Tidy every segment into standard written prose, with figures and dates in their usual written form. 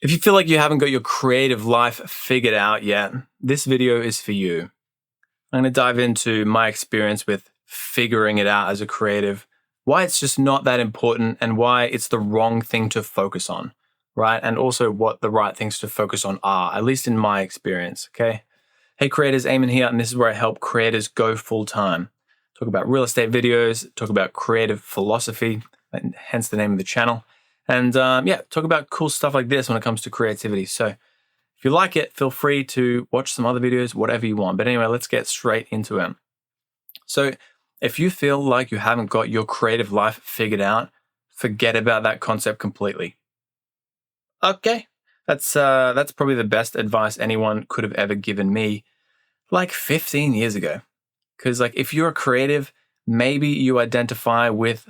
If you feel like you haven't got your creative life figured out yet, this video is for you. I'm going to dive into my experience with figuring it out as a creative, why it's just not that important, and why it's the wrong thing to focus on, right? And also what the right things to focus on are, at least in my experience, okay? Hey creators, Aimon here, and this is where I help creators go full time. Talk about real estate videos, talk about creative philosophy, and hence the name of the channel. And talk about cool stuff like this when it comes to creativity. So if you like it, feel free to watch some other videos, whatever you want. But anyway, let's get straight into it. So if you feel like you haven't got your creative life figured out, forget about that concept completely. Okay, that's probably the best advice anyone could have ever given me like 15 years ago. Because like if you're a creative, maybe you identify with,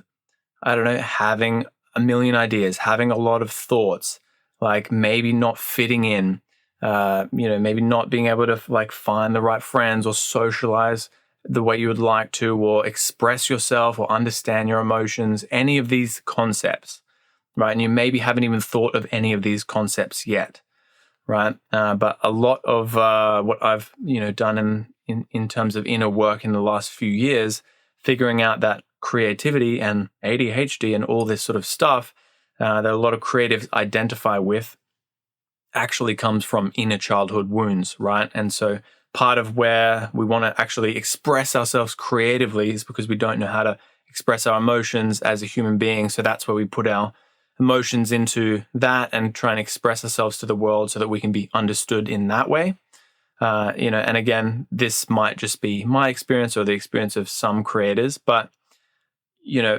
I don't know, having a million ideas, having a lot of thoughts, like maybe not fitting in, maybe not being able to like find the right friends or socialize the way you would like to, or express yourself or understand your emotions, any of these concepts, right? And you maybe haven't even thought of any of these concepts yet, right? But a lot of what I've, done in terms of inner work in the last few years, figuring out that creativity and ADHD and all this sort of stuff that a lot of creatives identify with actually comes from inner childhood wounds, right? And so part of where we want to actually express ourselves creatively is because we don't know how to express our emotions as a human being. So that's where we put our emotions into that and try and express ourselves to the world so that we can be understood in that way. And again, this might just be my experience or the experience of some creators, but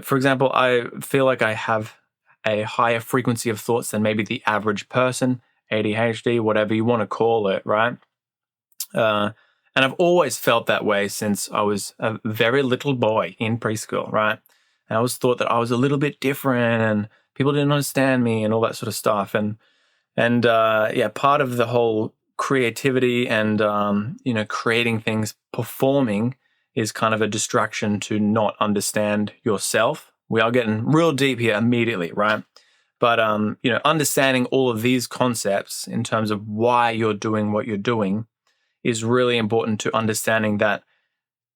for example, I feel like I have a higher frequency of thoughts than maybe the average person, ADHD, whatever you want to call it, right? And I've always felt that way since I was a very little boy in preschool, right? And I always thought that I was a little bit different and people didn't understand me and all that sort of stuff. And part of the whole creativity and, creating things, performing is kind of a distraction to not understand yourself. We are getting real deep here immediately, right? But, understanding all of these concepts in terms of why you're doing what you're doing is really important to understanding that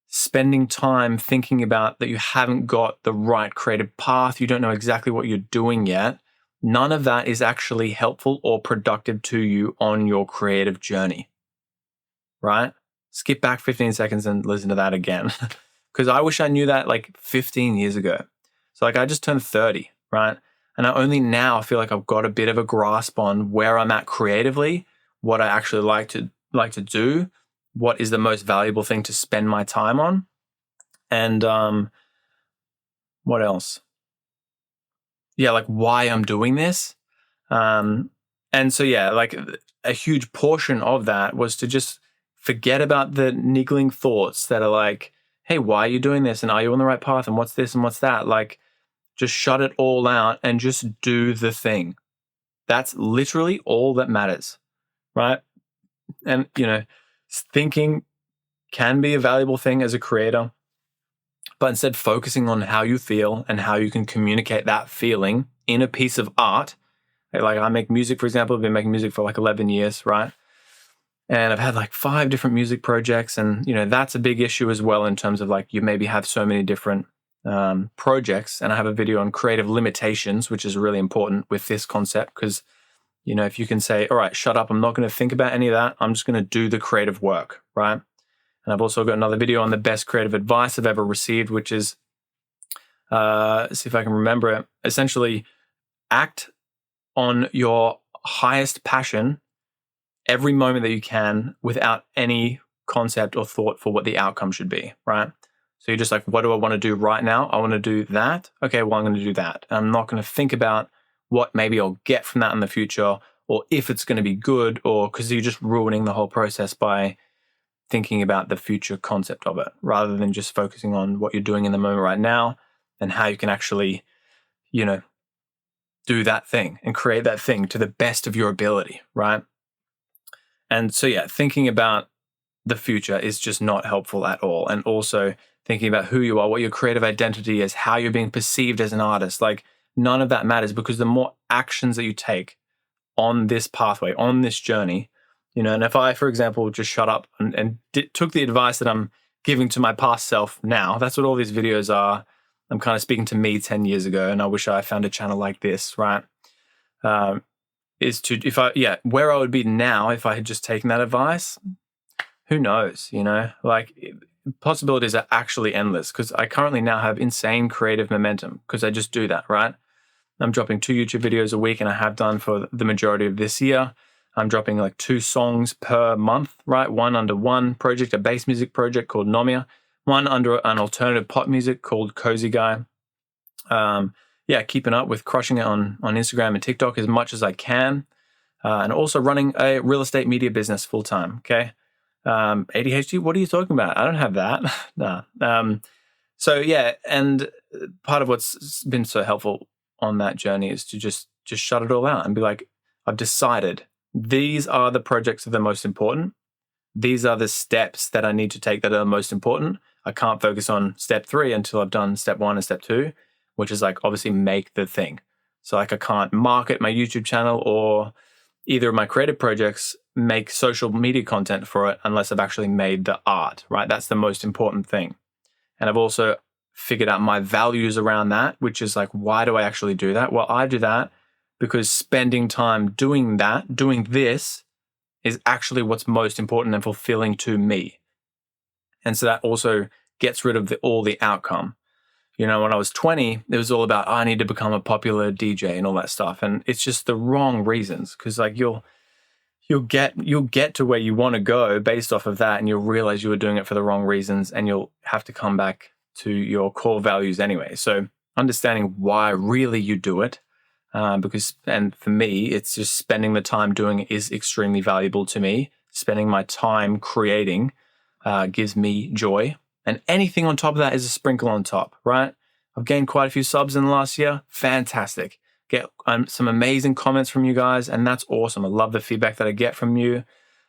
spending time thinking about that you haven't got the right creative path, you don't know exactly what you're doing yet, none of that is actually helpful or productive to you on your creative journey, right? Skip back 15 seconds and listen to that again. Because I wish I knew that like 15 years ago. So like I just turned 30, right? And I only now feel like I've got a bit of a grasp on where I'm at creatively, what I actually like to do, what is the most valuable thing to spend my time on. And what else? Yeah, like why I'm doing this. And so, like a huge portion of that was to just forget about the niggling thoughts that are like, hey, why are you doing this? And are you on the right path? And what's this and what's that? Like, just shut it all out and just do the thing. That's literally all that matters, right? And, thinking can be a valuable thing as a creator, but instead focusing on how you feel and how you can communicate that feeling in a piece of art. Like I make music, for example, I've been making music for like 11 years, right? And I've had like 5 different music projects. And, that's a big issue as well in terms of like you maybe have so many different projects. And I have a video on creative limitations, which is really important with this concept because, if you can say, all right, shut up, I'm not going to think about any of that. I'm just going to do the creative work, right? And I've also got another video on the best creative advice I've ever received, which is, see if I can remember it, essentially act on your highest passion every moment that you can without any concept or thought for what the outcome should be, right? So you're just like, what do I want to do right now? I want to do that. Okay, well, I'm going to do that. And I'm not going to think about what maybe I'll get from that in the future or if it's going to be good, or because you're just ruining the whole process by thinking about the future concept of it rather than just focusing on what you're doing in the moment right now and how you can actually, do that thing and create that thing to the best of your ability, right? And so, thinking about the future is just not helpful at all. And also thinking about who you are, what your creative identity is, how you're being perceived as an artist, like none of that matters because the more actions that you take on this pathway, on this journey, and if I, for example, just shut up and took the advice that I'm giving to my past self now, that's what all these videos are. I'm kind of speaking to me 10 years ago, and I wish I found a channel like this, right? Where I would be now if I had just taken that advice, who knows, possibilities are actually endless, because I currently now have insane creative momentum because I just do that, right? I'm dropping 2 YouTube videos a week, and I have done for the majority of this year. I'm dropping like 2 songs per month, right? One under one project, a bass music project called Nomia, one under an alternative pop music called Cozy Guy. Keeping up with crushing it on Instagram and TikTok as much as I can. And also running a real estate media business full time, okay? ADHD, what are you talking about? I don't have that. No. And part of what's been so helpful on that journey is to just shut it all out and be like, I've decided these are the projects that are most important. These are the steps that I need to take that are most important. I can't focus on step 3 until I've done step 1 and step 2, which is like obviously make the thing. So like I can't market my YouTube channel or either of my creative projects, make social media content for it unless I've actually made the art, right? That's the most important thing. And I've also figured out my values around that, which is like, why do I actually do that? Well, I do that because spending time doing this is actually what's most important and fulfilling to me. And so that also gets rid of all the outcome. When I was 20, it was all about, I need to become a popular DJ and all that stuff. And it's just the wrong reasons, because like you'll get to where you want to go based off of that, and you'll realize you were doing it for the wrong reasons, and you'll have to come back to your core values anyway. So understanding why really you do it, and for me, it's just spending the time doing it is extremely valuable to me. Spending my time creating gives me joy. And anything on top of that is a sprinkle on top, right? I've gained quite a few subs in the last year. Fantastic. Get some amazing comments from you guys, and that's awesome. I love the feedback that I get from you.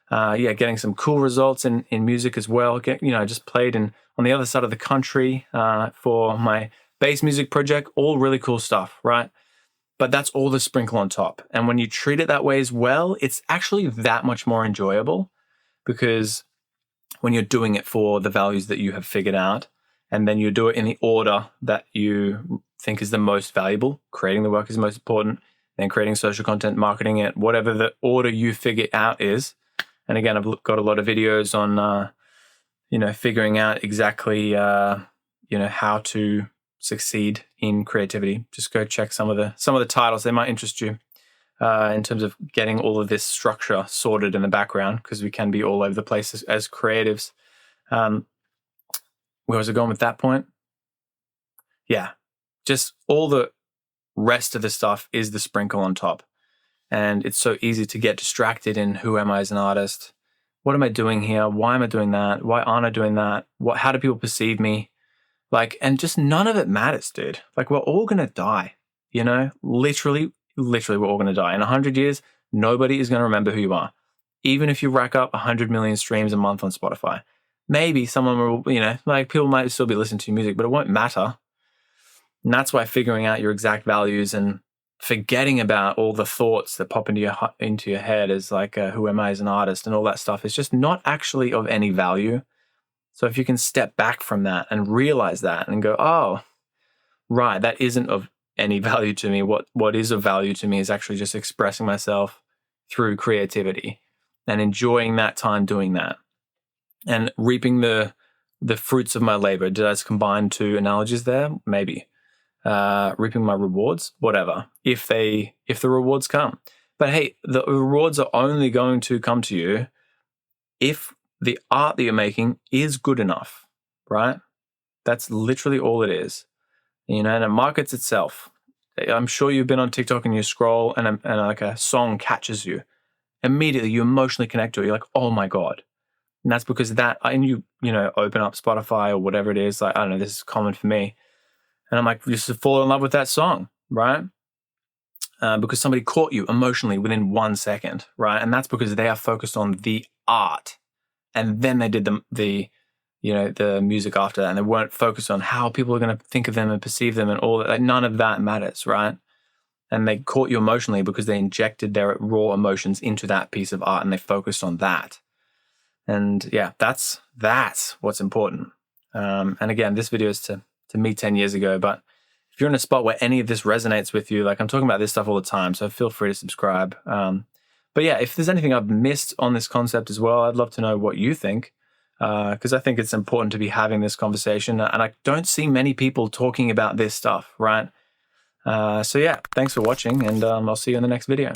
Getting some cool results in music as well. I just played on the other side of the country for my bass music project. All really cool stuff, right? But that's all the sprinkle on top. And when you treat it that way as well, it's actually that much more enjoyable, because when you're doing it for the values that you have figured out, and then you do it in the order that you think is the most valuable, creating the work is most important, then creating social content, marketing it, whatever the order you figure out is. And again, I've got a lot of videos on, figuring out exactly, how to succeed in creativity. Just go check some of the titles. They might interest you in terms of getting all of this structure sorted in the background, because we can be all over the place as creatives. Where was I going with that point? Yeah, just all the rest of the stuff is the sprinkle on top. And it's so easy to get distracted in, who am I as an artist? What am I doing here? Why am I doing that? Why aren't I doing that? How do people perceive me? And just none of it matters, dude. We're all going to die, literally we're all going to die. In 100 years, nobody is going to remember who you are. Even if you rack up 100 million streams a month on Spotify, maybe someone will, people might still be listening to your music, but it won't matter. And that's why figuring out your exact values and forgetting about all the thoughts that pop into your head as who am I as an artist and all that stuff is just not actually of any value. So if you can step back from that and realize that and go, oh, right, that isn't of any value to me. What is of value to me is actually just expressing myself through creativity and enjoying that time doing that and reaping the fruits of my labor. Did I just combine 2 analogies there? Maybe. Reaping my rewards, whatever, if the rewards come. But hey, the rewards are only going to come to you if the art that you're making is good enough, right? That's literally all it is. And it markets itself. I'm sure you've been on TikTok and you scroll and a song catches you. Immediately you emotionally connect to it. You're like, oh my God. And that's because you open up Spotify or whatever it is. I don't know, this is common for me. And I'm just fall in love with that song, right? Because somebody caught you emotionally within 1 second, right? And that's because they are focused on the art. And then they did the music after that, and they weren't focused on how people are going to think of them and perceive them and all that. None of that matters, right? and they caught you emotionally because they injected their raw emotions into that piece of art and they focused on that. And yeah, that's what's important. And again, this video is to me 10 years ago, but if you're in a spot where any of this resonates with you, like I'm talking about this stuff all the time, so feel free to subscribe. But yeah, if there's anything I've missed on this concept as well, I'd love to know what you think, because I think it's important to be having this conversation. And I don't see many people talking about this stuff, right? So yeah, thanks for watching, and I'll see you in the next video.